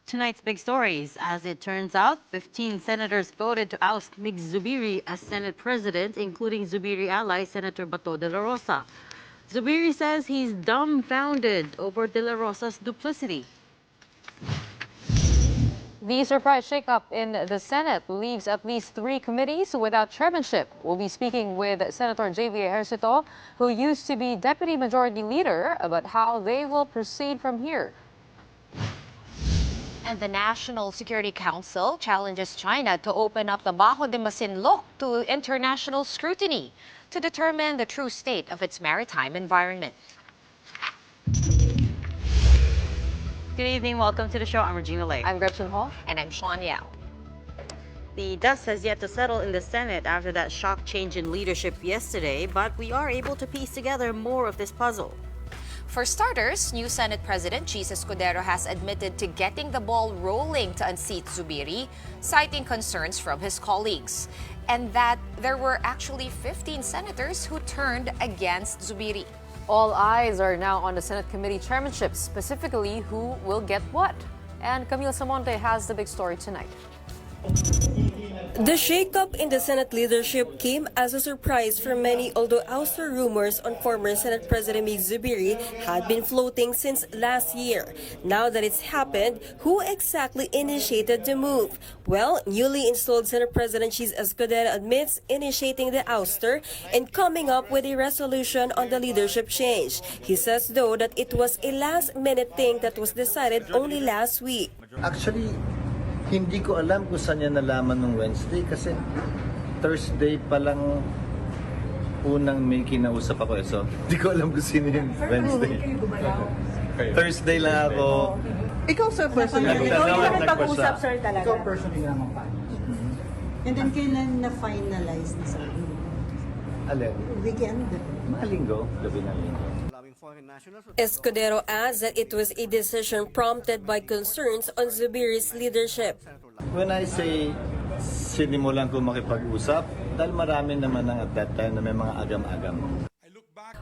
Tonight's big stories. As it turns out, 15 senators voted to oust Mig Zubiri as Senate President, including Zubiri ally Senator Bato de la Rosa. Zubiri says he's dumbfounded over de la Rosa's duplicity. The surprise shakeup in the Senate leaves at least 3 committees without chairmanship. We'll be speaking with Senator J.V. Ejercito, who used to be Deputy Majority Leader, about how they will proceed from here. And the National Security Council challenges China to open up the Bajo de Masinloc to international scrutiny to determine the true state of its maritime environment. Good evening. Welcome to the show. I'm Regina. I'm Gretchen. And I'm Shawn. The dust has yet to settle in the Senate after that shock change in leadership yesterday, but we are able to piece together more of this puzzle. For starters, new Senate President Escudero has admitted to getting the ball rolling to unseat Zubiri, citing concerns from his colleagues, and that there were actually 15 senators who turned against Zubiri. All eyes are now on the Senate committee chairmanships, specifically who will get what. And Camille Samonte has the big story tonight. The shakeup in the Senate leadership came as a surprise for many, although ouster rumors on former Senate President Mig Zubiri had been floating since last year. Now that it's happened, who exactly initiated the move? Well, newly installed Senate President Escudero admits initiating the ouster and coming up with a resolution on the leadership change. He says, though, that it was a last-minute thing that was decided only last week. Actually, hindi ko alam kung saan niya nalaman nung Wednesday kasi Thursday pa lang unang may kinausap ako. So, hindi ko alam kung sino yung Wednesday. Thursday lang ako. Ikaw, sir, personally. Ikaw yung nagpag-usap, sir, talaga. Ikaw personally naman pa. And then, kailan na-finalize na, sir? Alin? Weekend? Malinggo, gabi ng linggo. Escudero adds that it was a decision prompted by concerns on Zubiri's leadership. When I say sinimulan ko makipag-usap, dahil marami naman at that time na may mga agam-agam.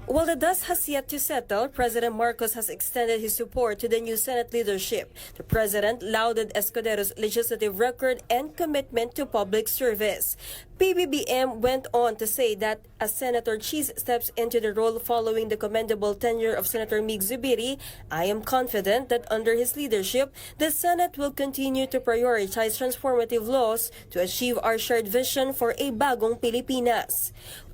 While the dust has yet to settle, President Marcos has extended his support to the new Senate leadership. The president lauded Escudero's legislative record and commitment to public service. PBBM went on to say that as Senator Cheese steps into the role following the commendable tenure of Senator Mig Zubiri, I am confident that under his leadership, the Senate will continue to prioritize transformative laws to achieve our shared vision for a bagong Pilipinas.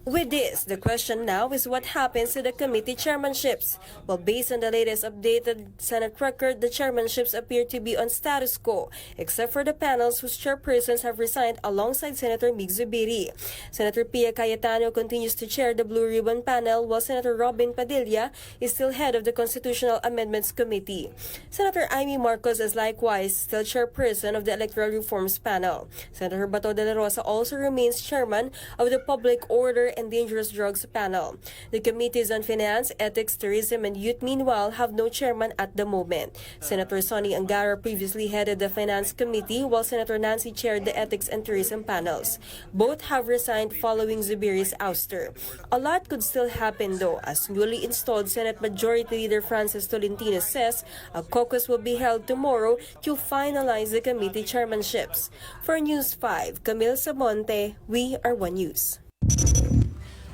With this, the question now is what happens to the committee chairmanships. Well, based on the latest updated Senate record, the chairmanships appear to be on status quo, except for the panels whose chairpersons have resigned alongside Senator Mig Zubiri. Senator Pia Cayetano continues to chair the Blue Ribbon panel, while Senator Robin Padilla is still head of the Constitutional Amendments Committee. Senator Amy Marcos is likewise still chairperson of the Electoral Reforms panel. Senator Bato de la Rosa also remains chairman of the Public Order and Dangerous Drugs panel. The committees on Finance, Ethics, Tourism, and Youth, meanwhile, have no chairman at the moment. Senator Sonny Angara previously headed the Finance Committee, while Senator Nancy chaired the Ethics and Tourism panels. Both have resigned following Zubiri's ouster. A lot could still happen, though, as newly installed Senate Majority Leader Francis Tolentino says a caucus will be held tomorrow to finalize the committee chairmanships. For News 5, Camille Samonte, we are One News.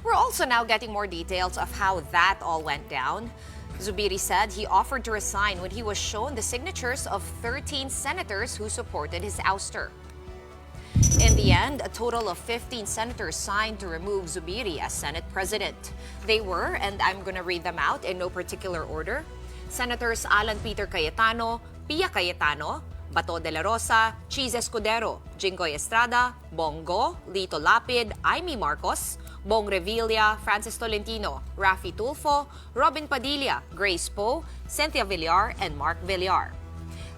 We're also now getting more details of how that all went down. Zubiri said he offered to resign when he was shown the signatures of 13 senators who supported his ouster. In the end, a total of 15 senators signed to remove Zubiri as Senate President. They were, and I'm going to read them out in no particular order, Senators Alan Peter Cayetano, Pia Cayetano, Bato de la Rosa, Cheese Escudero, Jinggoy Estrada, Bongo, Lito Lapid, Amy Marcos, Bong Revilla, Francis Tolentino, Rafi Tulfo, Robin Padilla, Grace Poe, Cynthia Villar, and Mark Villar.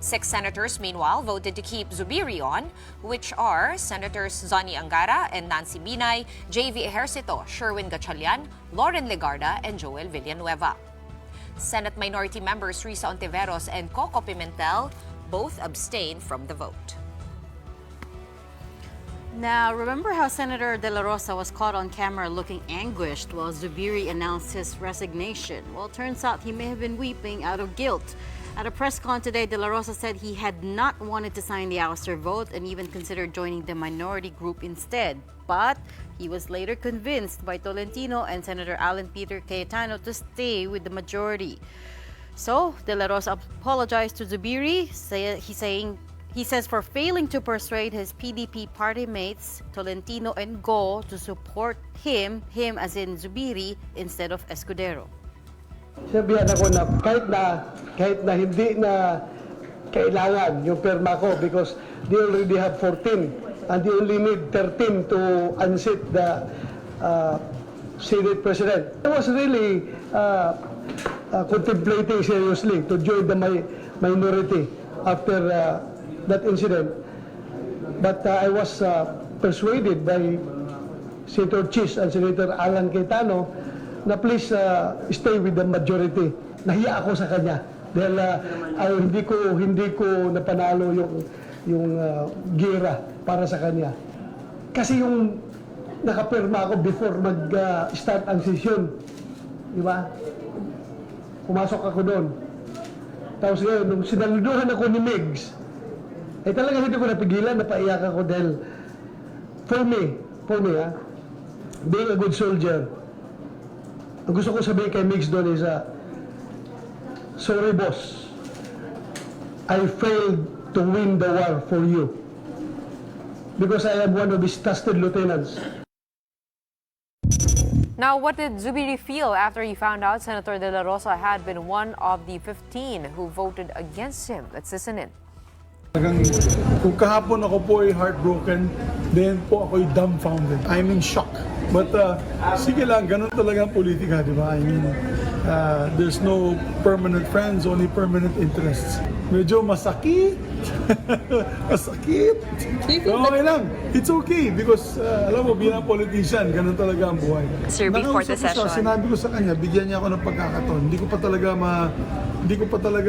6 senators, meanwhile, voted to keep Zubiri on, which are Senators Zoni Angara and Nancy Binay, J.V. Ejercito, Sherwin Gatchalian, Lauren Legarda, and Joel Villanueva. Senate Minority Members Risa Ontiveros and Coco Pimentel both abstained from the vote. Now, remember how Senator De La Rosa was caught on camera looking anguished while Zubiri announced his resignation? Well, it turns out he may have been weeping out of guilt. At a press con today, De La Rosa said he had not wanted to sign the ouster vote and even considered joining the minority group instead. But he was later convinced by Tolentino and Senator Alan Peter Cayetano to stay with the majority. So, De La Rosa apologized to Zubiri, he says for failing to persuade his PDP party mates, Tolentino and Go, to support him as in Zubiri, instead of Escudero. Sabihan ako na kahit na hindi na kailangan yung perma ko because they already have 14 and they only need 13 to unseat the Senate President. I was really contemplating seriously to join the minority after that incident. But I was persuaded by Senator Chis and Senator Alan Cayetano na please stay with the majority. Nahiya ako sa kanya dahil hindi ko napanalo yung gira para sa kanya. Kasi yung nakapirma ako before mag-start ang session. Di ba? Pumasok ako doon. Tapos ngayon, nung sinaluduhan ako ni Migs, ay talaga hindi ko napigilan, napaiyak ako dahil for me being a good soldier, ang gusto ko sabihin kay Migs doon is, sorry boss, I failed to win the war for you because I am one of his trusted lieutenants. Now, what did Zubiri feel after he found out Senator De La Rosa had been one of the 15 who voted against him? Let's listen in. Kung kahapon ako po ay heartbroken, then po ako'y dumbfounded. I'm in shock. But sige lang, ganun talaga ang politika, di ba? I mean, there's no permanent friends, only permanent interests. Medyo masakit. Masakit. Pero okay lang. It's okay because, alam mo, bilang politician, ganun talaga ang buhay. Sir, before the session, Sinabi ko sa kanya, bigyan niya ako ng pagkakataon. Hindi ko pa talaga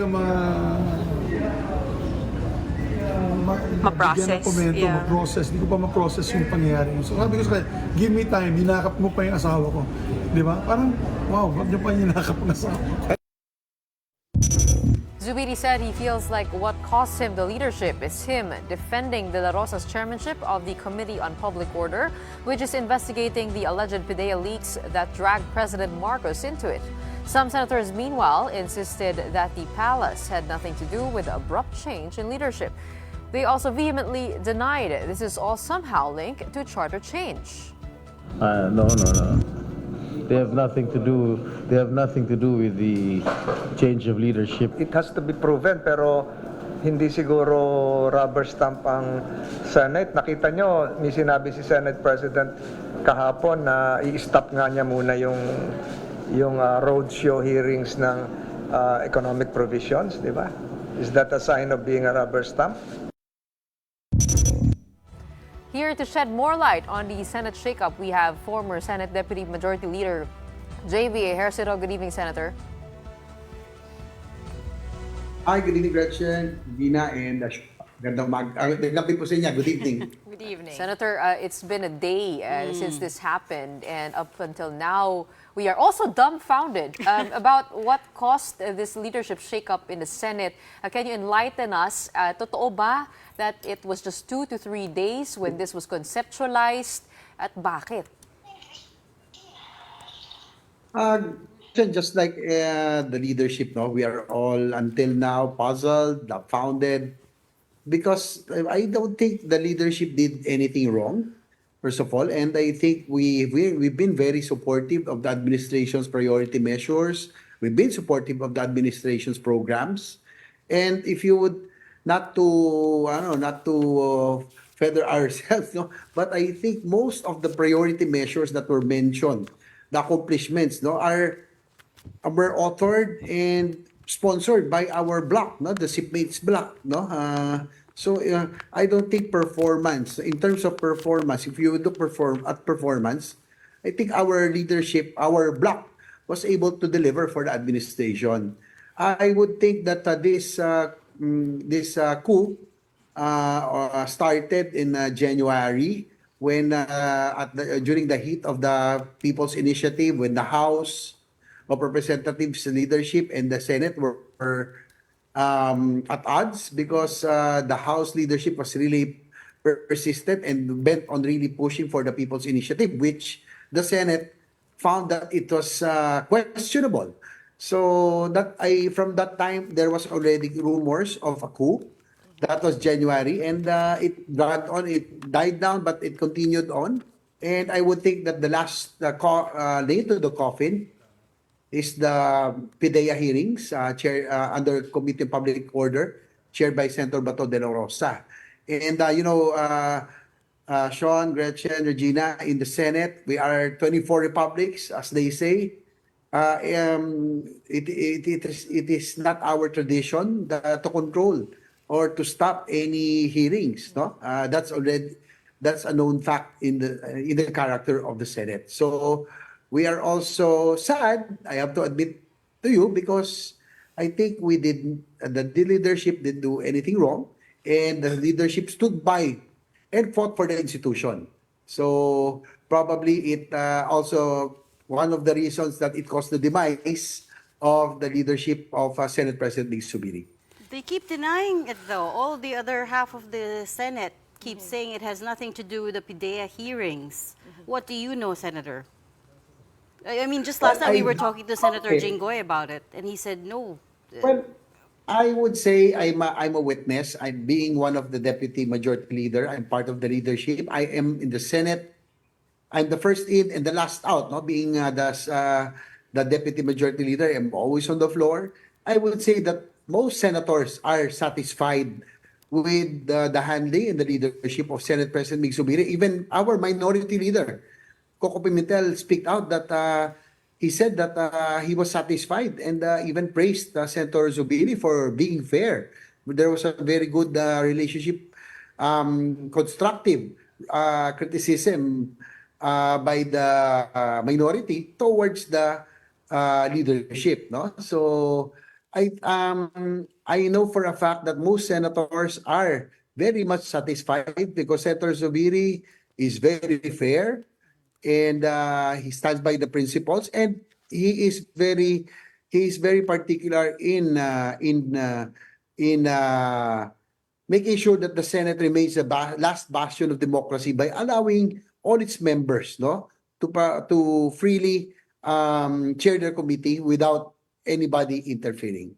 ma-process. Ma-process. Hindi ko pa ma-process yung pangyayari. So sabi ko sa kanya, give me time, hinakap mo pa yung asawa ko. Di ba? Parang, wow, wag niyo pa hinakap ang asawa ko. Zubiri said he feels like what cost him the leadership is him defending De La Rosa's chairmanship of the Committee on Public Order, which is investigating the alleged PDEA leaks that dragged President Marcos into it. Some senators, meanwhile, insisted that the palace had nothing to do with the abrupt change in leadership. They also vehemently denied this is all somehow linked to charter change. No. They have nothing to do. They have nothing to do with the change of leadership. It has to be proven, pero hindi siguro rubber stamp ang Senate. Nakita nyo, may sinabi si Senate President kahapon na i-stop nga niya muna yung roadshow hearings ng economic provisions, di ba? Is that a sign of being a rubber stamp? Here to shed more light on the Senate shakeup, we have former Senate Deputy Majority Leader JV Ejercito. Good evening, Senator. Hi, good evening, Gretchen, Regina, and gandang gabi po sa inyo. Good evening. Good evening. Senator, it's been a day since this happened, and up until now, we are also dumbfounded about what caused this leadership shakeup in the Senate. Can you enlighten us? Totoo ba that it was just 2 to 3 days when this was conceptualized? At bakit? Just like the leadership, no, we are all until now puzzled, dumbfounded, because I don't think the leadership did anything wrong, first of all, and I think we've been very supportive of the administration's priority measures. We've been supportive of the administration's programs, and if you would not to feather ourselves, no, but I think most of the priority measures that were mentioned, the accomplishments, no, were authored and sponsored by our bloc, no, the shipmates bloc, no. So I don't think performance, in terms of performance, if you look at performance, I think our leadership, our bloc, was able to deliver for the administration. I would think that this coup started in January when during the heat of the People's Initiative, when the House of Representatives leadership and the Senate were at odds because the House leadership was really persistent and bent on really pushing for the People's Initiative, which the Senate found that it was questionable. So from that time there was already rumors of a coup. That was January, and it dragged on. It died down, but it continued on. And I would think that the last nail to the coffin is the PIDEA hearings under Committee on Public Order, chaired by Senator Bato de la Rosa. And Shawn, Gretchen, Regina, in the Senate, we are 24 republics, as they say. It is not our tradition to control or to stop any hearings. No, that's a known fact in the character of the Senate. So we are also sad, I have to admit to you, because I think the leadership didn't do anything wrong, and the leadership stood by and fought for the institution. So probably it also one of the reasons that it caused the demise of the leadership of Senate President Zubiri. They keep denying it, though. All the other half of the Senate keeps saying it has nothing to do with the PIDEA hearings. What do you know, Senator? I mean, just last time we were talking to Senator Jinggoy about it, and he said no. Well, I would say I'm a witness. I'm being one of the deputy majority leader. I'm part of the leadership. I am in the Senate. I'm the first in and the last out. No, being the deputy majority leader, I'm always on the floor. I would say that most senators are satisfied with the handling and the leadership of Senate President Zubiri. Even our minority leader, Coco Pimentel, speak out that he said that he was satisfied and even praised Senator Zubiri for being fair. There was a very good relationship, constructive criticism by the minority towards the leadership. No, so I know for a fact that most senators are very much satisfied because Senator Zubiri is very fair, and he stands by the principles, and he is very particular in making sure that the Senate remains the last bastion of democracy by allowing all its members, no, to freely chair their committee without anybody interfering.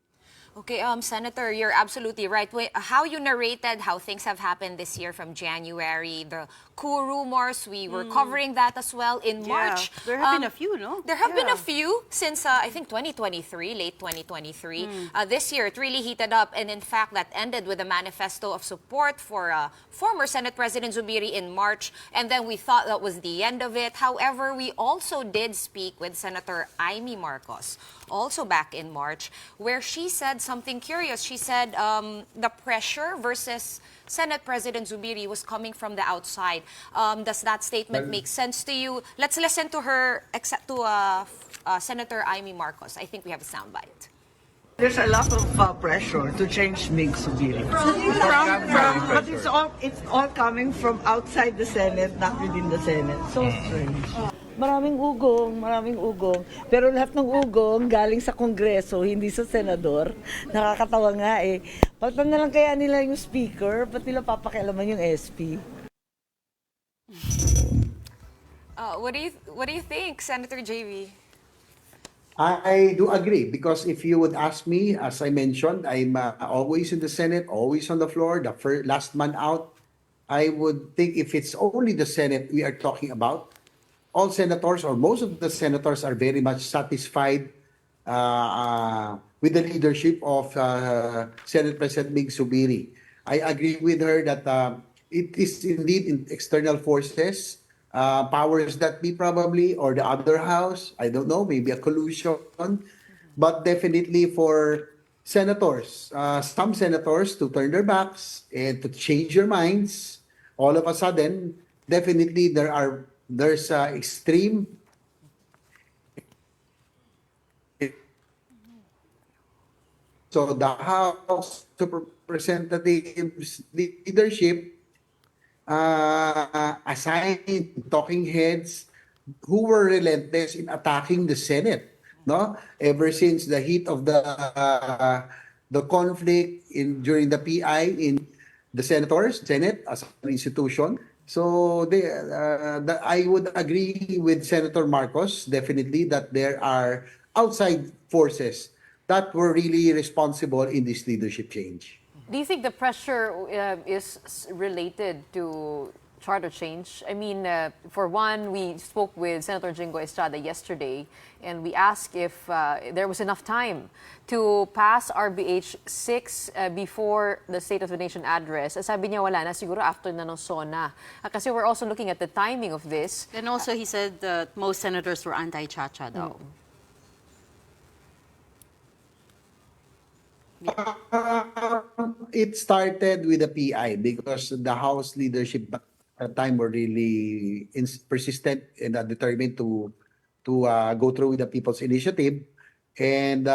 Okay, Senator, you're absolutely right. How you narrated how things have happened this year from January, the coup rumors, we were covering that as well in March. There have been a few, no? There have been a few since, I think, 2023, late 2023. This year, it really heated up. And in fact, that ended with a manifesto of support for former Senate President Zubiri in March. And then we thought that was the end of it. However, we also did speak with Senator Amy Marcos, also back in March, where she said something curious. She said the pressure versus Senate President Zubiri was coming from the outside. Does that statement make sense to you? Let's listen to her, except to Senator Amy Marcos. I think we have a soundbite. There's a lot of pressure to change Mig Zubiri. But it's all coming from outside the Senate, not within the Senate. So strange. Maraming ugong. Pero lahat ng ugong galing sa Kongreso, hindi sa Senador. Nakakatawa nga eh. Pagtan na lang kaya nila yung speaker, ba't nila papakialaman yung SP? What do you think, Senator JV? I do agree, because if you would ask me, as I mentioned, I'm always in the Senate, always on the floor, the last man out. I would think if it's only the Senate we are talking about, all senators or most of the senators are very much satisfied with the leadership of Senate President Mig Zubiri. I agree with her that it is indeed in external forces, powers that be probably, or the other house, I don't know, maybe a collusion, but definitely for senators, some senators to turn their backs and to change their minds, all of a sudden, definitely there's extreme so the House of Representatives leadership assigned talking heads who were relentless in attacking the Senate, no, ever since the heat of the the conflict during the PI in the Senate as an institution. So I would agree with Senator Marcos definitely that there are outside forces that were really responsible in this leadership change. Do you think the pressure is related to charter change? I mean, for one, we spoke with Senator Jingo Estrada yesterday, and we asked if there was enough time to pass RBH 6 before the State of the Nation address. Sabi niya wala na, siguro after na ng SONA. Kasi we're also looking at the timing of this. And also he said that most senators were anti-Chacha daw. It started with the PI because the House leadership at the time were really persistent and determined to go through with the People's Initiative. And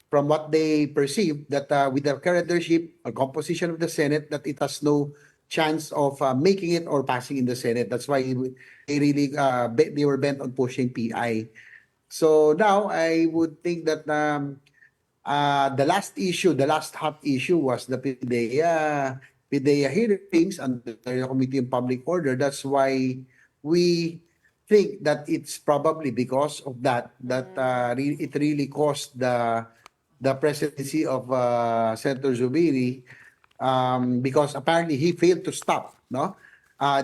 from what they perceived, that with the current leadership, a composition of the Senate, that it has no chance of making it or passing in the Senate. That's why they really they were bent on pushing PI. So now I would think that the last hot issue was the PDEA hearings under the Committee on Public Order. That's why we think that it's probably because of that it really cost the presidency of Senator Zubiri, because apparently he failed to stop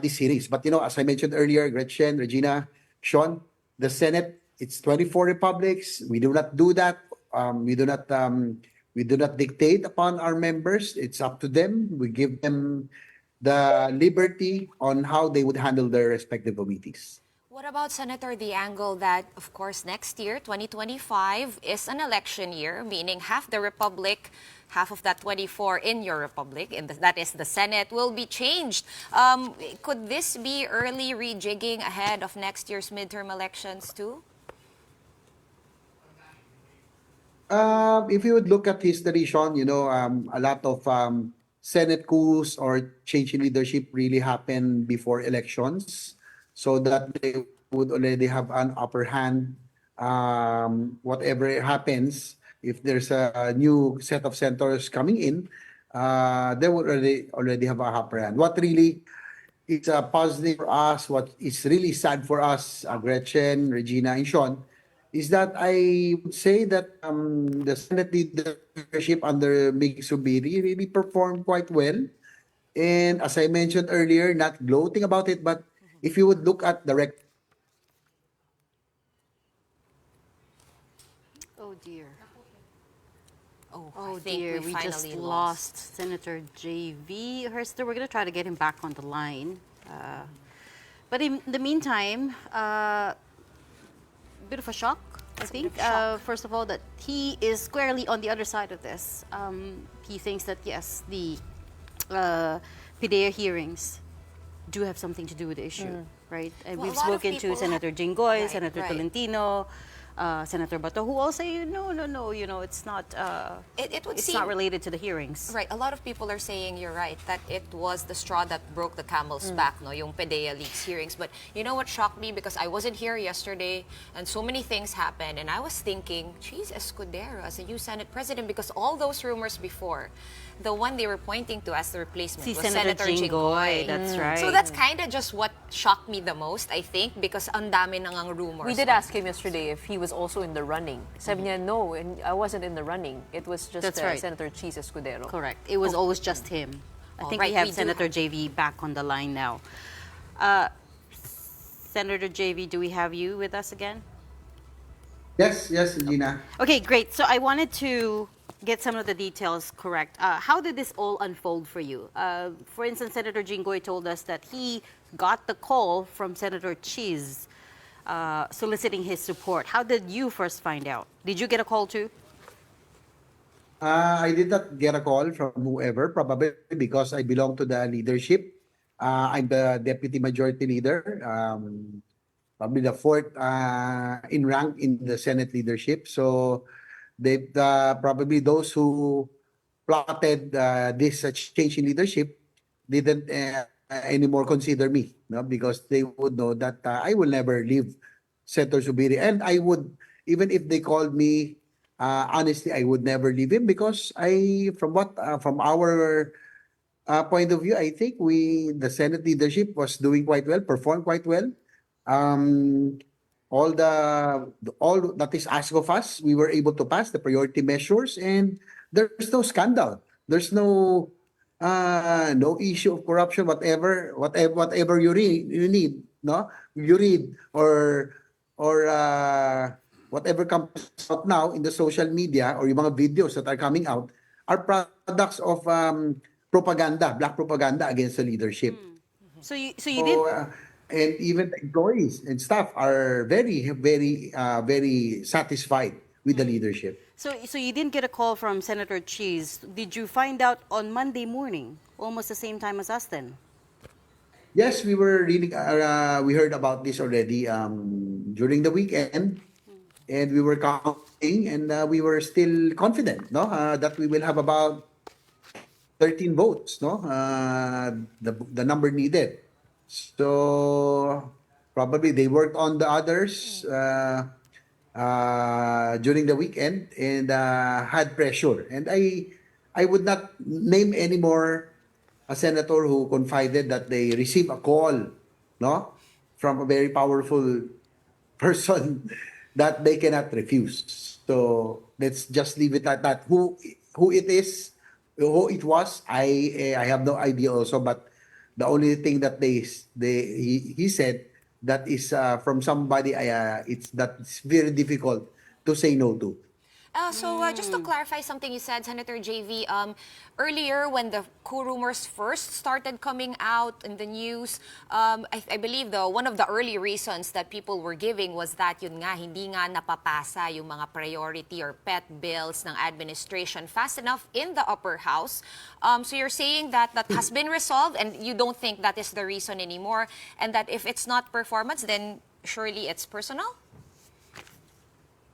these hearings. But as I mentioned earlier, Gretchen, Regina, Shawn, the Senate, it's 24 republics. We do not do that. We do not dictate upon our members. It's up to them. We give them the liberty on how they would handle their respective committees. What about, Senator, the angle that, of course, next year, 2025, is an election year, meaning half the republic, half of that 24 in your republic, and that is the Senate, will be changed. Could this be early rejigging ahead of next year's midterm elections too? If you would look at history, Shawn, a lot of Senate coups or change in leadership really happen before elections, so that they would already have an upper hand. Whatever happens, if there's a new set of senators coming in, they would already have a upper hand. What really is positive for us, what is really sad for us, Gretchen, Regina, and Shawn, is that I would say that the Senate leadership under Mig Zubiri really performed quite well. And as I mentioned earlier, not gloating about it, but if you would look at the Oh dear. Oh, Oh I think dear, we just finally lost Senator J.V. Herster. We're going to try to get him back on the line. But in the meantime, bit of a shock, I think. First of all, that he is squarely on the other side of this. He thinks that, yes, the PDEA hearings do have something to do with the issue, right? And Well, we've a lot of spoken to people Senator Jinggoy, Right, Senator right. Tolentino, Senator Bato, who all say, no, it's not, It would it's seem not related to the hearings. Right, a lot of people are saying you're right, that it was the straw that broke the camel's back, yung PDEA leaks hearings. But you know what shocked me? Because I wasn't here yesterday and so many things happened, and I was thinking, geez, Escudero as a new Senate president, because all those rumors before, the one they were pointing to as the replacement was Senator Jinggoy, that's right. So that's kind of just what shocked me the most, I think, because ang dami nang ang rumors. We did ask him yesterday if he was also in the running. Sabi niya, no, I wasn't in the running. It was just That's right. Senator Cheese Escudero. Correct. It was always just him. I think right, we have we do Senator have- JV back on the line now. Senator JV, do we have you with us again? Yes, Regina. Okay, great. So I wanted to get some of the details correct. How did this all unfold for you? For instance, Senator Jinggoy told us that he got the call from Senator Cheese soliciting his support. How did you first find out? Did you get a call too? I did not get a call from whoever, probably because I belong to the leadership. I'm the deputy majority leader, probably the fourth in rank in the Senate leadership. So they probably those who plotted this change in leadership didn't anymore consider me, because they would know that I will never leave Senator Zubiri, and I would, even if they called me honestly, I would never leave him because from our point of view, I think the Senate leadership was doing quite well, performed quite well. Um, all that is asked of us, we were able to pass the priority measures, and there's no scandal. There's no issue of corruption, whatever you need, no, you read or whatever comes out now in the social media or yung mga videos that are coming out are products of black propaganda against the leadership. So you did. And even the employees and staff are very, very, very satisfied with the leadership. So you didn't get a call from Senator Cheese. Did you find out on Monday morning, almost the same time as us then? Yes, we heard about this already during the weekend, and we were counting, and we were still confident, no, that we will have about 13 votes, no, the number needed. So probably they worked on the others during the weekend and had pressure. And I would not name anymore a senator who confided that they received a call, no, from a very powerful person that they cannot refuse. So let's just leave it at that. Who it is, who it was, I have no idea also. But the only thing that he said that is from somebody, it's very difficult to say no to. Just to clarify something you said, Senator JV, earlier when the coup rumors first started coming out in the news, I believe though, one of the early reasons that people were giving was that yun nga, hindi nga napapasa yung mga priority or pet bills ng administration fast enough in the upper house. So you're saying that that has been resolved and you don't think that is the reason anymore, and that if it's not performance, then surely it's personal?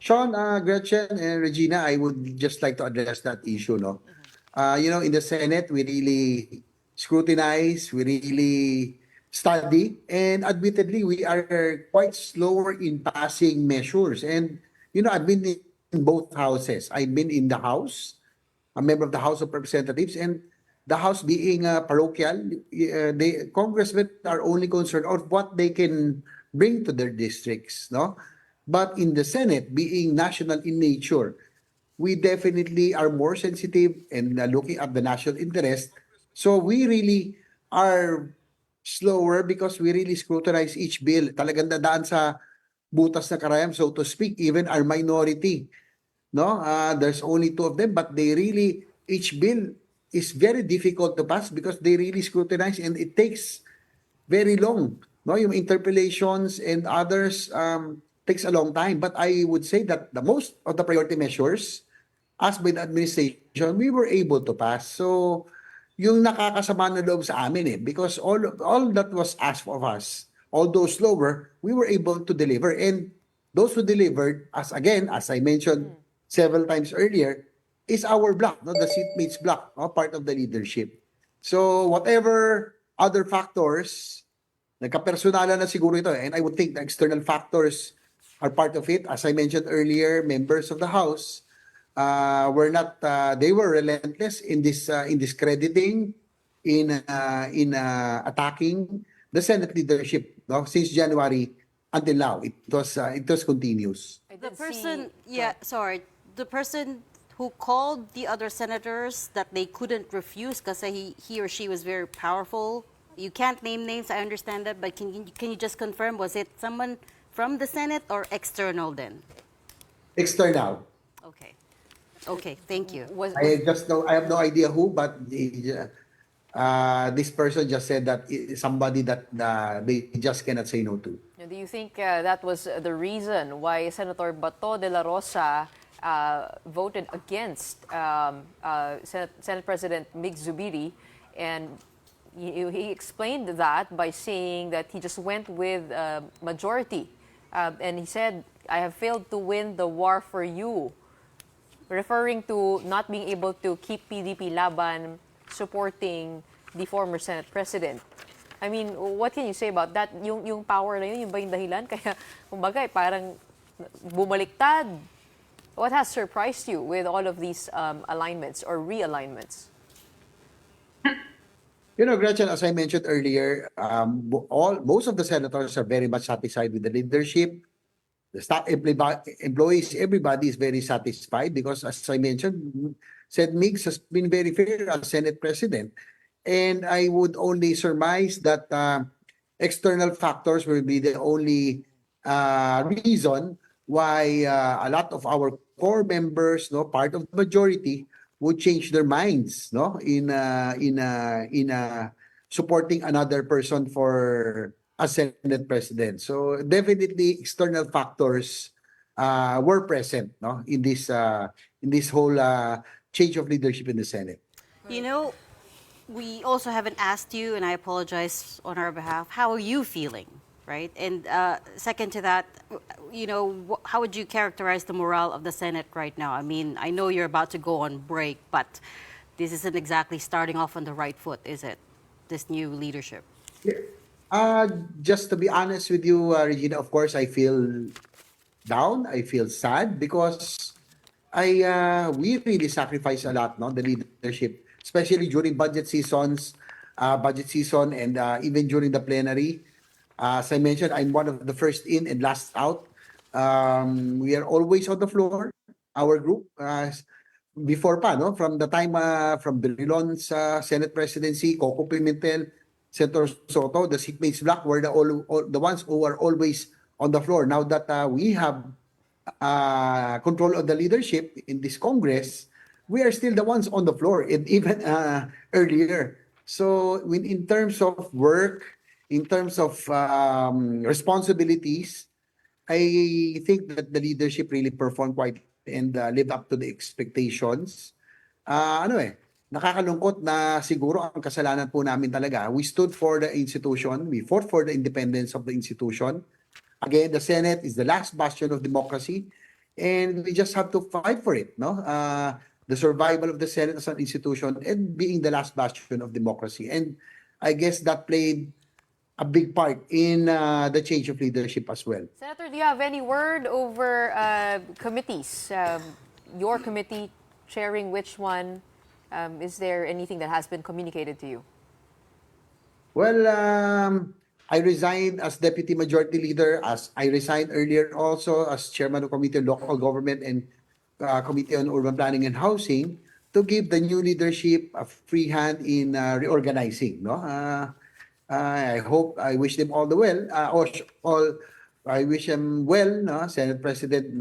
Shawn, Gretchen, and Regina, I would just like to address that issue. No, in the Senate, we really scrutinize, we really study, and admittedly, we are quite slower in passing measures. And I've been in both houses. I've been in the House, a member of the House of Representatives, and the House being parochial, the congressmen are only concerned of what they can bring to their districts. No. But in the Senate, being national in nature, we definitely are more sensitive and looking at the national interest. So we really are slower because we really scrutinize each bill. Talagang dadaan sa butas na karayam, so to speak, even our minority. No, there's only two of them, but each bill is very difficult to pass because they really scrutinize and it takes very long. No, yung interpellations and others takes a long time. But I would say that the most of the priority measures asked by the administration, we were able to pass. So yung nakakasama na loob sa amin because all that was asked of us, although slower, we were able to deliver. And those who delivered, as I mentioned several times earlier, is our bloc, no, the seatmates bloc, no, part of the leadership. So whatever other factors, nagka-personalan na siguro ito, and I would think the external factors are part of it. As I mentioned earlier, members of the House they were relentless in discrediting, in attacking the Senate leadership, no, since January until now. It was continuous. The person who called the other senators that they couldn't refuse because he or she was very powerful. You can't name names, I understand that, but can you just confirm, was it someone from the Senate or external then? External. Okay, thank you. I have no idea who, but this person just said that somebody that they just cannot say no to. Do you think that was the reason why Senator Bato de la Rosa voted against Senate President Mig Zubiri, and he explained that by saying that he just went with majority, and he said, "I have failed to win the war for you," referring to not being able to keep PDP laban supporting the former Senate President. I mean, what can you say about that? Yung power na yun ba yung dahilan? Kaya, kumbaga, parang bumaliktad What has surprised you with all of these alignments or realignments? You know, Gretchen, as I mentioned earlier, most of the senators are very much satisfied with the leadership. The staff employees, everybody is very satisfied because, as I mentioned, Sen. Migs has been very fair as Senate President. And I would only surmise that external factors will be the only reason why a lot of our core members, no, part of the majority, would change their minds, no, in supporting another person for a Senate President. So definitely external factors were present, no, in this whole change of leadership in the Senate. You know, we also haven't asked you, and I apologize on our behalf. How are you feeling, right? And second to that, you know, how would you characterize the morale of the Senate right now? I mean, I know you're about to go on break, but this isn't exactly starting off on the right foot, is it? This new leadership. Yeah. Just to be honest with you, Regina, of course, I feel down. I feel sad because we really sacrifice a lot, no, the leadership, especially during budget season, and even during the plenary. As I mentioned, I'm one of the first in and last out. We are always on the floor. Our group, before pa, no, from the time from Berilon's Senate presidency, Coco Pimentel, Senator Soto, the seatmates block were all the ones who are always on the floor. Now that we have control of the leadership in this Congress, we are still the ones on the floor, and even earlier. So, in terms of work, in terms of responsibilities, I think that the leadership really performed quite and lived up to the expectations. Nakakalungkot na siguro ang kasalanan po namin talaga. We stood for the institution. We fought for the independence of the institution. Again, the Senate is the last bastion of democracy, and we just have to fight for it, no? The survival of the Senate as an institution and being the last bastion of democracy. And I guess that played a big part in the change of leadership as well. Senator, do you have any word over committees? Your committee, chairing which one? Is there anything that has been communicated to you? Well, I resigned as Deputy Majority Leader, as I resigned earlier also as Chairman of Committee on Local Government and Committee on Urban Planning and Housing, to give the new leadership a free hand in reorganizing. No, I wish them all the well. I wish them well, no, Senate President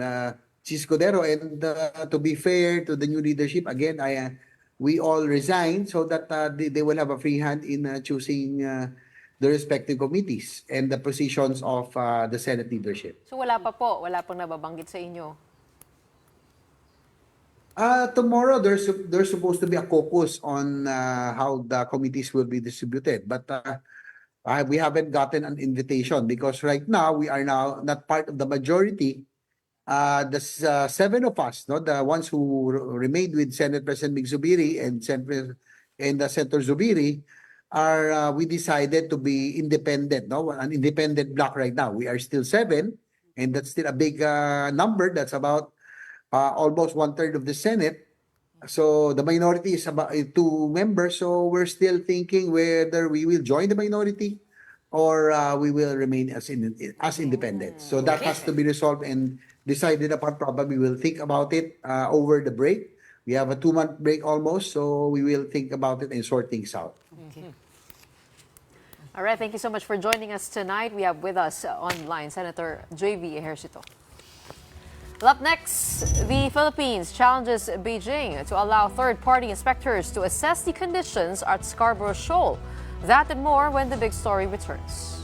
Escudero, and to be fair to the new leadership, again, we all resign so that they will have a free hand in choosing the respective committees and the positions of the Senate leadership. So wala pang nababanggit sa inyo? Tomorrow, there's supposed to be a caucus on how the committees will be distributed, but we haven't gotten an invitation because right now we are now not part of the majority. The seven of us, no, the ones who remained with Senate President Zubiri and Senator Zubiri, we decided to be independent, no, an independent bloc right now. We are still seven, and that's still a big number. That's about almost 1/3 of the Senate. So the minority is about 2 members. So we're still thinking whether we will join the minority or we will remain as independent. So that has to be resolved and decided upon. Probably we'll think about it over the break. We have a 2-month break almost, so we will think about it and sort things out. Okay. All right, thank you so much for joining us tonight. We have with us online Senator JV Ejercito. Well, up next, the Philippines challenges Beijing to allow third-party inspectors to assess the conditions at Scarborough Shoal. That and more when the big story returns.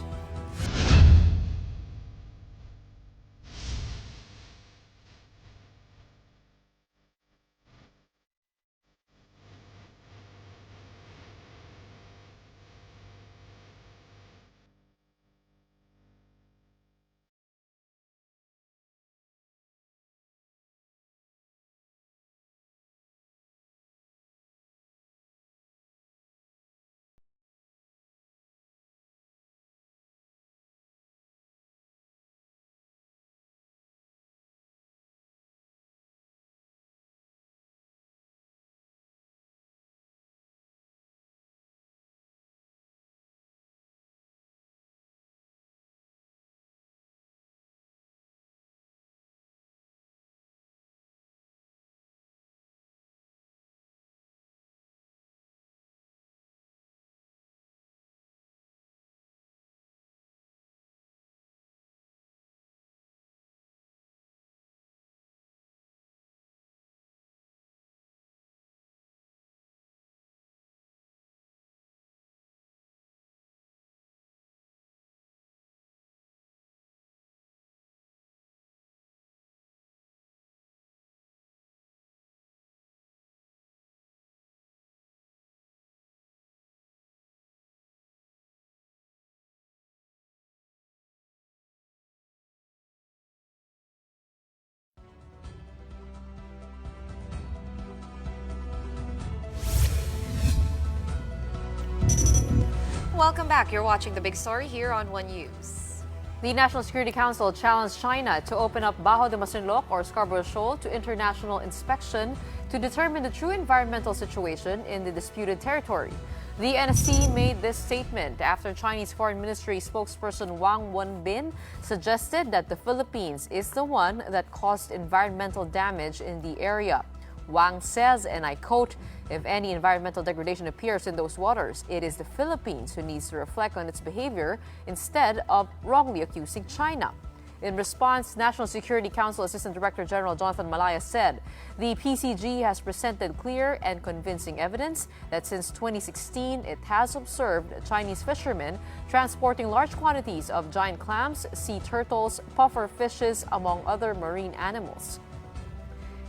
Welcome back. You're watching The Big Story here on One News. The National Security Council challenged China to open up Bajo de Masinloc or Scarborough Shoal to international inspection to determine the true environmental situation in the disputed territory. The NSC made this statement after Chinese Foreign Ministry spokesperson Wang Wenbin suggested that the Philippines is the one that caused environmental damage in the area. Wang says, and I quote, "If any environmental degradation appears in those waters, it is the Philippines who needs to reflect on its behavior instead of wrongly accusing China." In response, National Security Council Assistant Director General Jonathan Malaya said the PCG has presented clear and convincing evidence that since 2016, it has observed Chinese fishermen transporting large quantities of giant clams, sea turtles, puffer fishes, among other marine animals.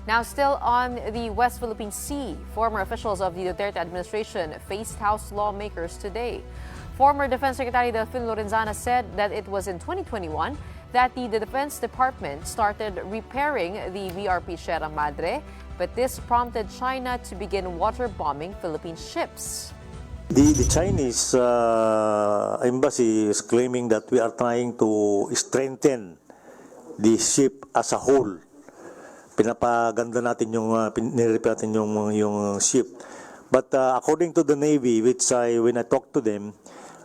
Now, still on the West Philippine Sea, former officials of the Duterte administration faced House lawmakers today. Former Defense Secretary Delfin Lorenzana said that it was in 2021 that the Defense Department started repairing the VRP Sierra Madre, but this prompted China to begin waterbombing Philippine ships. The Chinese embassy is claiming that we are trying to strengthen the ship as a whole. Pinapaganda natin yung nirepair natin yung ship. But according to the Navy, which when I talked to them,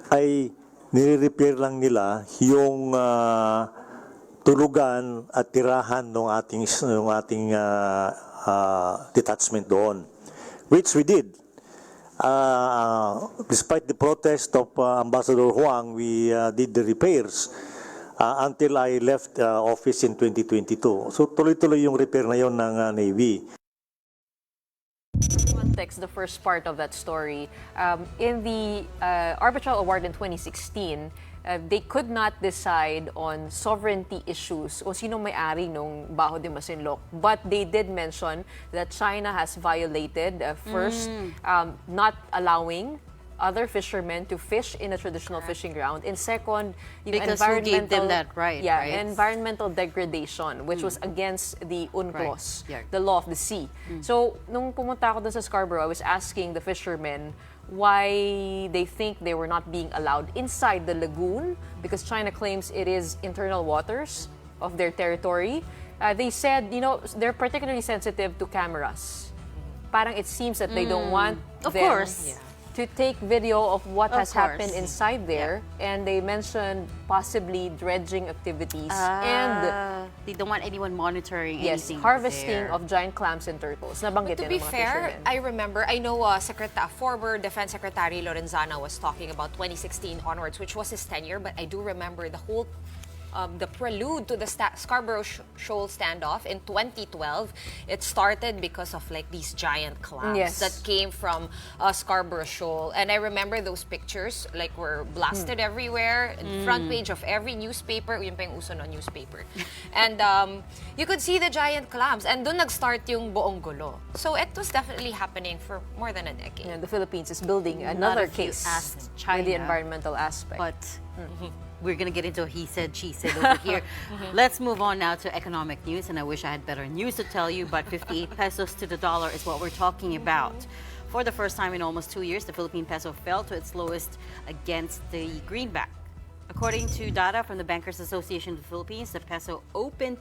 ay nire-repair lang nila yung tulugan at tirahan ng ating detachment doon, which we did. Despite the protest of Ambassador Huang, we did the repairs until I left office in 2022. So tuloy-tuloy yung repair na yon ng Navy. Context, the first part of that story, in the arbitral award in 2016, they could not decide on sovereignty issues o sino may-ari nung Bajo de Masinloc. But they did mention that China has violated, first, not allowing other fishermen to fish in a traditional fishing ground. And second, because who gave them that right? Yeah, right? environmental degradation, which was against the UNCLOS, Right. Yeah. the law of the sea. So, nung pumunta ako dun sa Scarborough, I was asking the fishermen why they think they were not being allowed inside the lagoon because China claims it is internal waters of their territory. They said, they're particularly sensitive to cameras. Parang it seems that they don't want Of them course. to take video of what Of has happened course. inside there, and they mentioned possibly dredging activities and they don't want anyone monitoring anything. harvesting there. of giant clams and turtles. Nabanggit To din be ng mga fair, fishermen. I know former Defense Secretary Lorenzana was talking about 2016 onwards, which was his tenure, but I do remember the whole the prelude to the Scarborough Shoal standoff in 2012. It started because of these giant clams that came from Scarborough Shoal, and I remember those pictures were blasted everywhere, front page of every newspaper. Yun pa yung uso ng newspaper, and you could see the giant clams, and doon nag-start yung buong gulo. So it was definitely happening for more than a decade. The Philippines is building another case asked with China, the environmental aspect. but we're going to get into he said, she said over here. Let's move on now to economic news, and I wish I had better news to tell you, but 58 pesos to the dollar is what we're talking about. For the first time in almost 2 years, the Philippine peso fell to its lowest against the greenback. According to data from the Bankers Association of the Philippines, the peso opened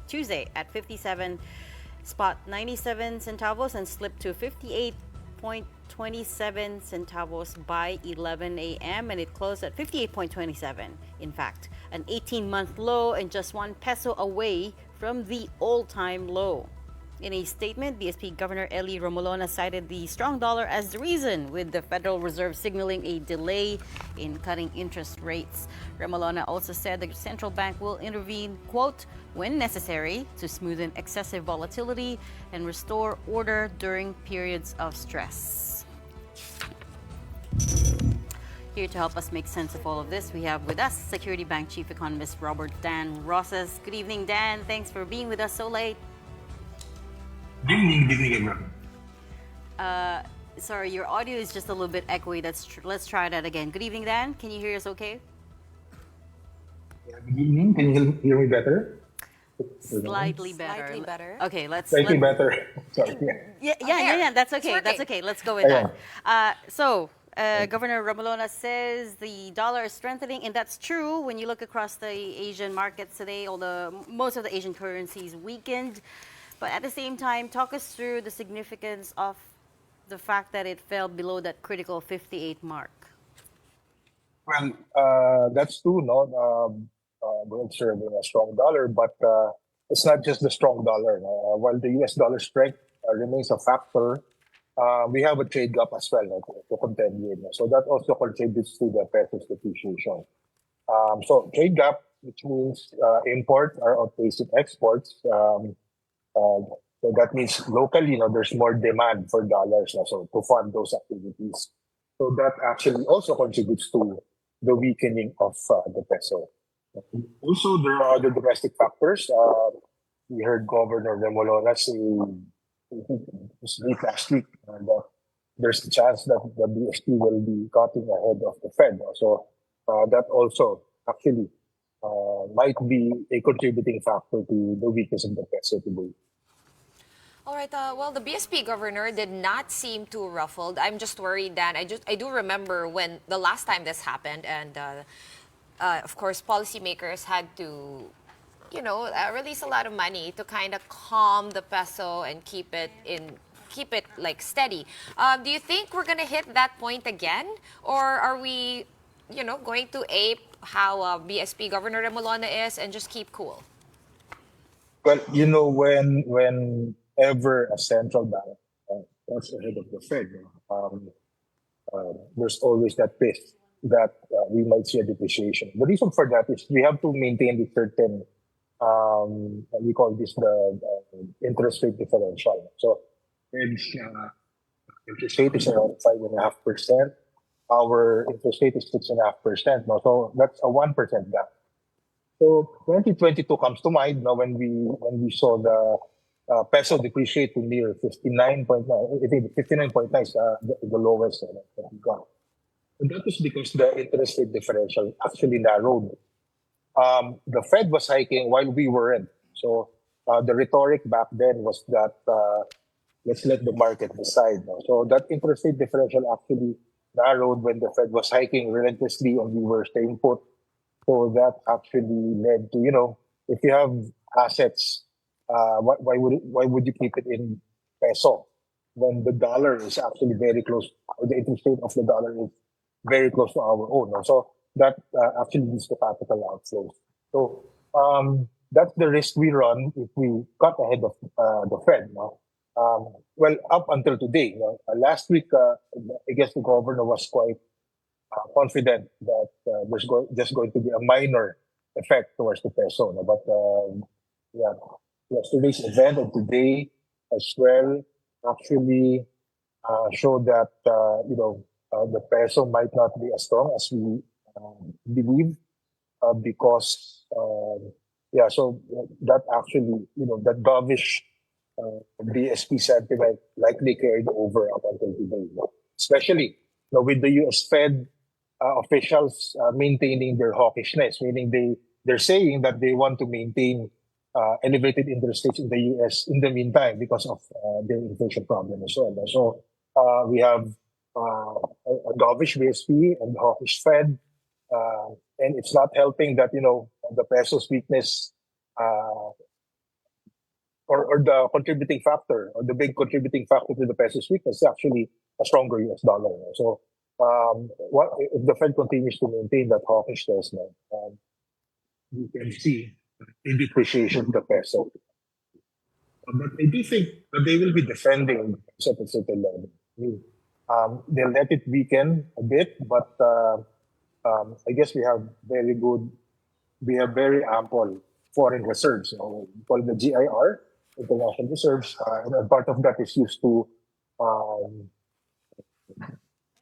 Tuesday, at 57.97 centavos and slipped to 58.27 centavos by 11 a.m. and it closed at 58.27. In fact, an 18-month low and just 1 peso away from the all-time low. In a statement, BSP Governor Eli Romolona cited the strong dollar as the reason, with the Federal Reserve signaling a delay in cutting interest rates. Romolona also said the central bank will intervene, quote, when necessary to smoothen excessive volatility and restore order during periods of stress. Here to help us make sense of all of this, we have with us Security Bank Chief Economist Robert Dan Rosas. Good evening, Dan. Thanks for being with us so late. Good evening, everyone. Sorry, your audio is just a little bit echoey. Let's try that again. Good evening, Dan. Can you hear us okay? Yeah, good evening. Can you hear me better? Slightly better. Slightly better. Okay, Slightly better. Sorry. Yeah. That's okay. That's okay. Let's go with that. So, Governor Ramolona says the dollar is strengthening, and that's true when you look across the Asian markets today. Most of the Asian currencies weakened, but at the same time, talk us through the significance of the fact that it fell below that critical 58 mark. Well, that's true, no? We're observing a strong dollar, but it's not just the strong dollar. While the US dollar strength remains a factor, we have a trade gap as well, no, to contend with. No? So that also contributes to the peso's depreciation. So trade gap, which means imports are outpacing exports. So that means locally, there's more demand for dollars, no? So to fund those activities. So that actually also contributes to the weakening of the peso. Also, there are other domestic factors. We heard Governor Remolona say last week that there's a chance that the BSP will be cutting ahead of the Fed. So that also actually might be a contributing factor to the weakness of the peso today. All right. Well, the BSP governor did not seem too ruffled. I'm just worried that I do remember when the last time this happened, and of course, policymakers had to, release a lot of money to kind of calm the peso and keep it like steady. Do you think we're gonna hit that point again, or are we, going to ape how BSP Governor Remolona is and just keep cool? Well, whenever a central bank that's ahead of the Fed, there's always that risk that we might see a depreciation. The reason for that is we have to maintain the certain, we call this the interest rate differential. So Fed's interest rate is around 5.5%. Our interest rate is 6.5%. No? So that's a 1% gap. So 2022 comes to mind when we saw the peso depreciate to near 59.9. I think 59.9 is the lowest that we got. And that is because the interest rate differential actually narrowed. The Fed was hiking while we weren't. So the rhetoric back then was that let's let the market decide. No? So that interest rate differential actually narrowed when the Fed was hiking relentlessly and we were staying put. So that actually led to, if you have assets, why would you keep it in peso when the dollar is actually very close, or the interest rate of the dollar is very close to our own? No? So that actually leads to capital outflows. So that's the risk we run if we cut ahead of the Fed. No? Well, up until today, last week, I guess the governor was quite confident that there's just going to be a minor effect towards the peso. No? But yesterday's event and today as well actually showed that the peso might not be as strong as we believe because so that actually that dovish BSP sentiment likely carried over up until today, especially with the US Fed officials maintaining their hawkishness, meaning they're saying that they want to maintain elevated interest rates in the US in the meantime because of their inflation problem as well. So we have a dovish BSP and hawkish Fed, and it's not helping that the peso's weakness or the contributing factor, or the big contributing factor to the peso's weakness is actually a stronger US dollar. So if the Fed continues to maintain that hawkishness, you can see a depreciation of the peso. But I do think that they will be defending at a certain level. They'll let it weaken a bit, but I guess we have very ample foreign reserves. We call it the GIR, international reserves, and part of that is used to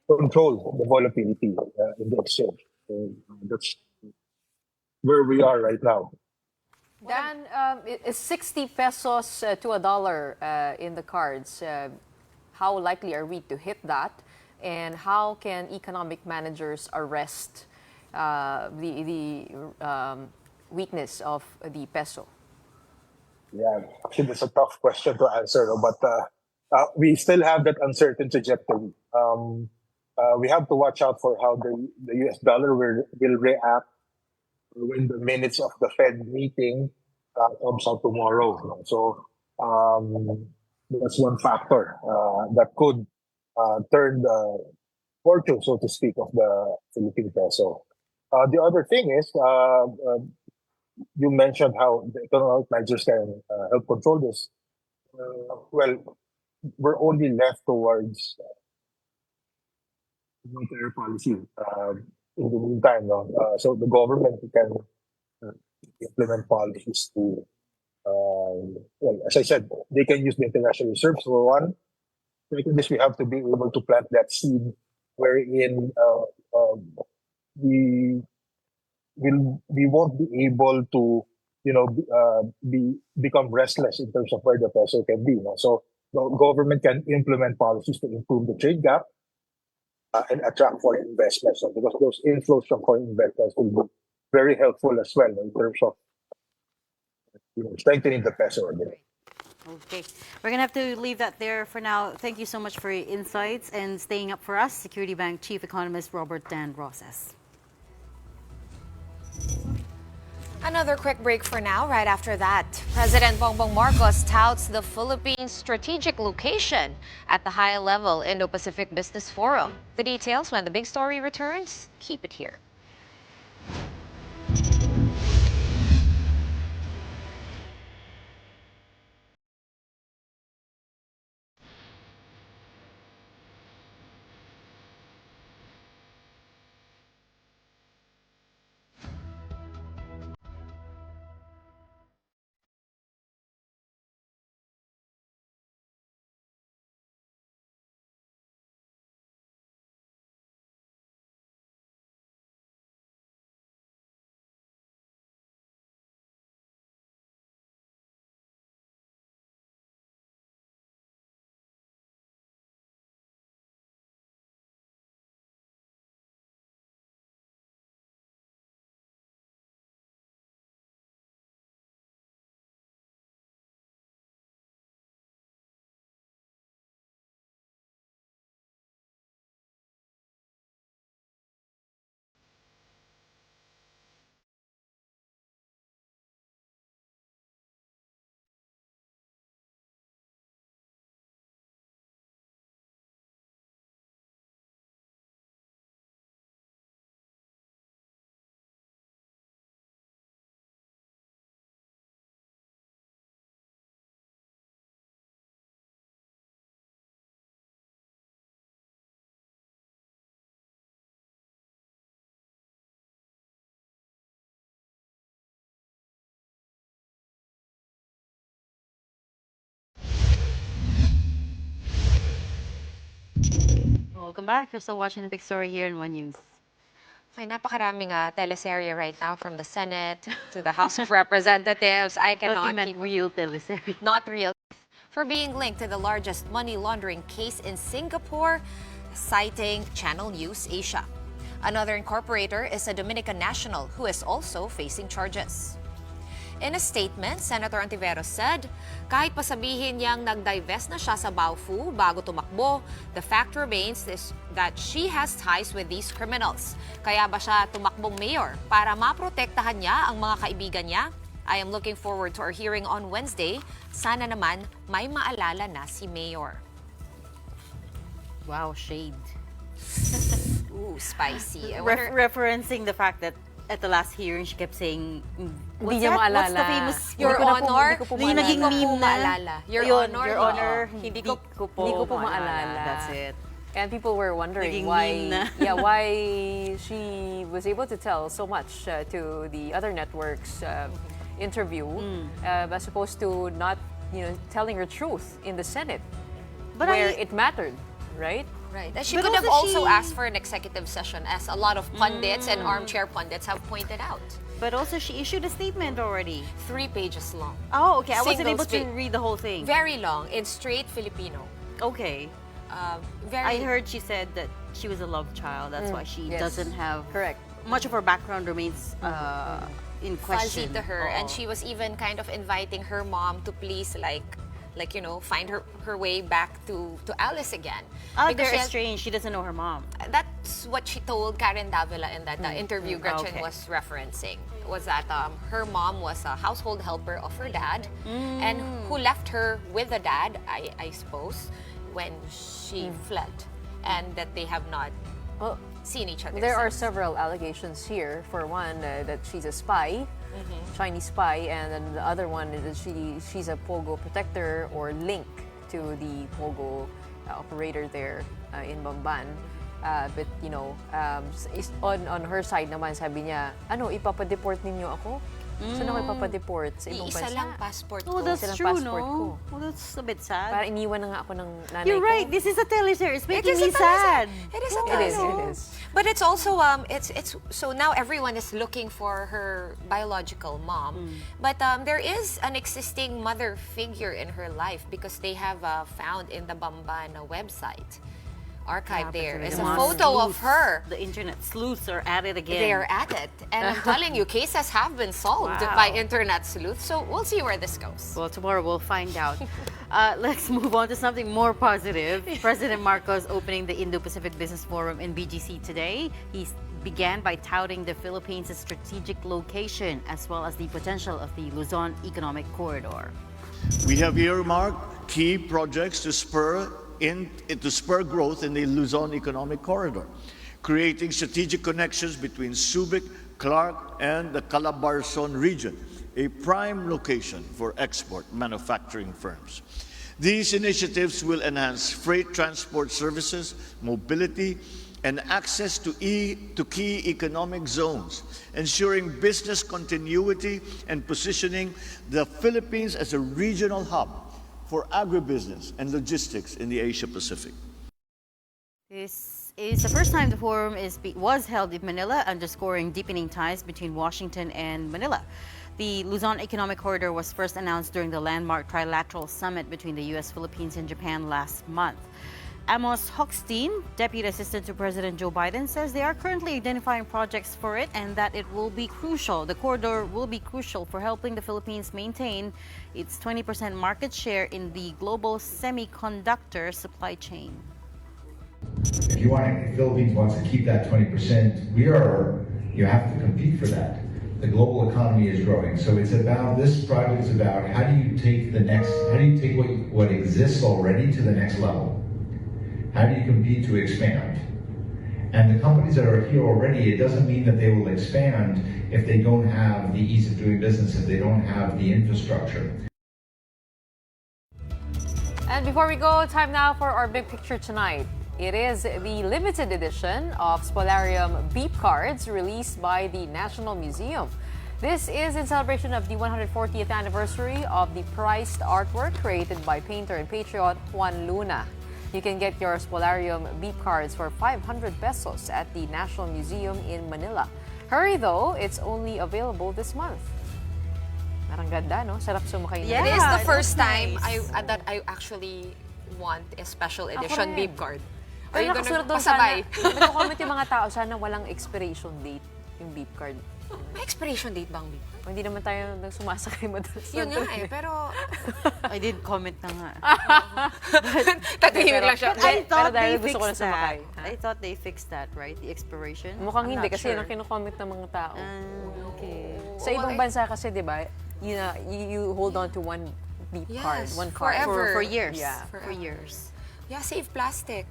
control the volatility in the exchange. So, that's where we are right now. Dan, is 60 pesos to a dollar in the cards? How likely are we to hit that? And how can economic managers arrest the weakness of the peso? Yeah, actually, that's a tough question to answer, but we still have that uncertain trajectory. we have to watch out for how the US dollar will react when the minutes of the Fed meeting comes out tomorrow. So that's one factor that could turn the fortune, so to speak, of the Philippine peso. The other thing is, you mentioned how the economic measures can help control this. Well, we're only left towards monetary policy in the meantime. No? So the government can implement policies to, well, as I said, they can use the international reserves for one. Second is we have to be able to plant that seed wherein we won't be able to, become restless in terms of where the peso can be. No? So the government can implement policies to improve the trade gap and attract foreign investments. So because those inflows from foreign investments will be very helpful as well in terms of strengthening the peso again. Okay, we're gonna have to leave that there for now. Thank you so much for your insights and staying up for us, Security Bank Chief Economist Robert Dan Rosas. Another quick break for now. Right after that, President Bongbong Marcos touts the Philippines' strategic location at the high-level Indo-Pacific Business Forum. The details when the big story returns. Keep it here. Welcome back. You're still watching the big story here in One News. May napakaraming teleserye right now, from the Senate to the House of Representatives. I cannot keep... real teleserye. Not real. For being linked to the largest money laundering case in Singapore, citing Channel News Asia. Another incorporator is a Dominican national who is also facing charges. In a statement, Senator Ontiveros said, kahit pasabihin niyang nag-divest na siya sa Baofu bago tumakbo, the fact remains that she has ties with these criminals. Kaya ba siya tumakbong mayor para maprotektahan niya ang mga kaibigan niya? I am looking forward to our hearing on Wednesday. Sana naman may maalala na si Mayor. Wow, shade. Ooh, spicy. Referencing the fact that at the last hearing, she kept saying, Hindi niya maalala. What's the famous... Your Honor, yung naging meme na. Your Honor, hindi ko po maalala. That's it. And people were wondering why she was able to tell so much to the other networks interview, as opposed to not, telling her truth in the Senate, where it mattered, right? Right. And she could have also asked for an executive session, as a lot of pundits and armchair pundits have pointed out. But also, she issued a statement already. 3 pages long. Oh, okay. I wasn't able to read the whole thing. Very long, in straight Filipino. Okay. I heard she said that she was a love child. That's why she doesn't have... Correct. Much of her background remains in question. Fuzzy to her. And she was even kind of inviting her mom to please, like, find her way back to Alice again. Oh, Because they're estranged. She doesn't know her mom. that's what she told Karen Davila in that interview Gretchen was referencing, was that her mom was a household helper of her dad, and who left her with the dad, I suppose, when she fled, and that they have not seen each other There are since. several allegations here. For one, that she's a spy, Chinese spy, and then the other one is that she's a Pogo protector or link to the Pogo operator there in Bamban. But on her side naman, sabi niya, ipapadeport ninyo ako? Saan ako ipapadeport? Sa ibang Isa bansa? lang passport Oh, ko. that's Isa lang true, passport ko. no? Oh, that's a bit sad. Para iniwan na nga ako ng nanay You're ko. right. This is a teleseries. It's making is me a teleseries. sad. It is a It is, teleseries. it is. But it's also it's so now everyone is looking for her biological mom, but there is an existing mother figure in her life because they have found in the Bamban website archive there is a photo of her. The internet sleuths are at it again. They are at it, and I'm telling you, cases have been solved by internet sleuths. So we'll see where this goes. Well, tomorrow we'll find out. Let's move on to something more positive. President Marcos opening the Indo-Pacific Business Forum in BGC today. He began by touting the Philippines' strategic location as well as the potential of the Luzon Economic Corridor. We have earmarked key projects to spur growth in the Luzon Economic Corridor, creating strategic connections between Subic, Clark, and the Calabarzon region, a prime location for export manufacturing firms. These initiatives will enhance freight transport services, mobility, and access to key economic zones, ensuring business continuity and positioning the Philippines as a regional hub for agribusiness and logistics in the Asia-Pacific. This is the first time the forum was held in Manila, underscoring deepening ties between Washington and Manila. The Luzon Economic Corridor was first announced during the landmark trilateral summit between the U.S., Philippines, and Japan last month. Amos Hochstein, Deputy Assistant to President Joe Biden, says they are currently identifying projects for it and that it will be crucial. The corridor will be crucial for helping the Philippines maintain its 20% market share in the global semiconductor supply chain. If the Philippines wants to keep that 20%, you have to compete for that. The global economy is growing. So this project is about how do you take what exists already to the next level? How do you compete to expand? And the companies that are here already, it doesn't mean that they will expand if they don't have the ease of doing business, if they don't have the infrastructure. And before we go, time now for our big picture tonight. It is the limited edition of Spolarium Beep Cards released by the National Museum. This is in celebration of the 140th anniversary of the prized artwork created by painter and patriot Juan Luna. You can get your Spolarium Beep Cards for 500 pesos at the National Museum in Manila. Hurry though, it's only available this month. Parang ganda, no? Sarap sumakay na. It is the first time that I actually want a special edition beep card. Are you gonna pasabay? Nagko-comment yung mga tao, sana walang expiration date yung beep card. May expiration date bang beep card? Hindi naman tayo sumasakay madalas. Yun nga pero... I did comment na nga. Tatahimik lang siya. I thought they fixed that. I thought they fixed that, right? The expiration? Mukhang hindi kasi yun ang kino-comment ng mga tao. Okay. Sa ibang bansa kasi, di ba, you hold on to one beep card, one card. Forever. For years. Yeah. For years. Yeah, save plastic.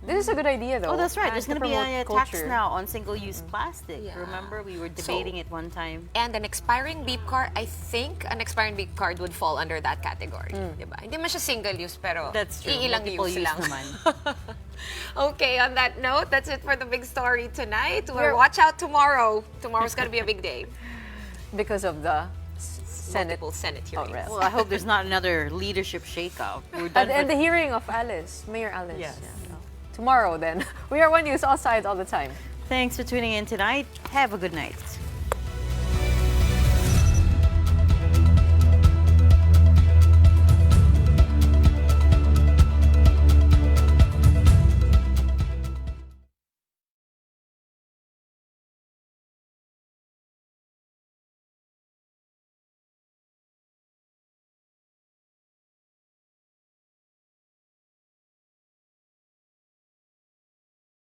This is a good idea, though. Oh, that's right. There's going to be a tax culture. now on single-use plastic. Yeah. Remember, we were debating it one time. And an expiring beep card, I think an expiring beep card would fall under that category. Diba? Hindi man siya single-use, pero That's true. iilang Multiple use lang. naman. Okay, on that note, that's it for the big story tonight. Watch out tomorrow. Tomorrow's going to be a big day. Because of the Multiple Senate hearings. Well, I hope there's not another leadership shakeup. We're done And the hearing of Mayor Alice. Yes. Yeah. Tomorrow, then. We are One News, all sides, all the time. Thanks for tuning in tonight. Have a good night.